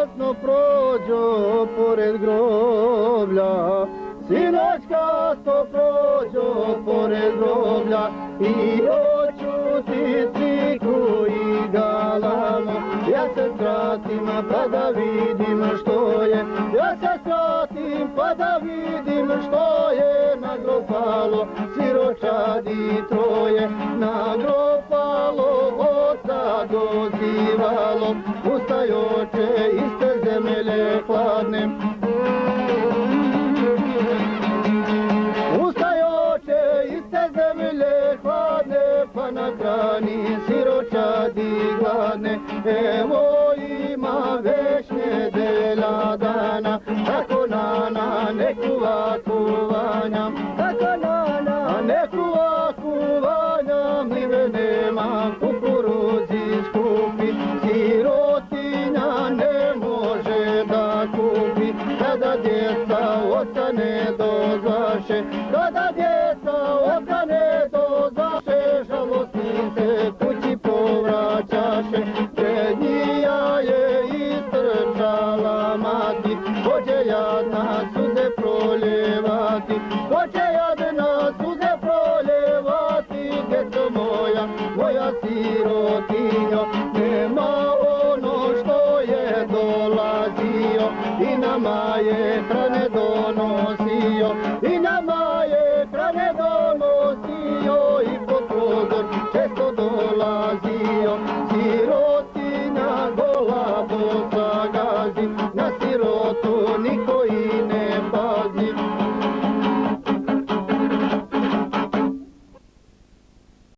kasno prođo pored groblja, sinoć kasno prođo pored groblja, i hoću ti ciku i galamu. Ja se skratim pa da vidim što je, ja se skratim pa da vidim što je na grofalo siročadi troje, na grofalo oca dozivalo, ustaj oče iz te zemlje hladne. Ustaj oče iz te zemlje hladne, pa nahrani siročadi gladne. Evo ima već nedelja dana, tako nana ne kuva kuvanja, tako nana ne kuva kuvanja, mlive nema kukuruzi skupi, sirotinja ne može da kupi, kada djeca ostane dozaše, kada djeca ostane dozaše, žalostni se kući povraćaše. Prednija je istrčala mati, hoće jadna suze proljevati, hoće jadna suze proljevati, djeco moja, moja sirotinjo, nema ono što je dolazio i nama je hrane donosio.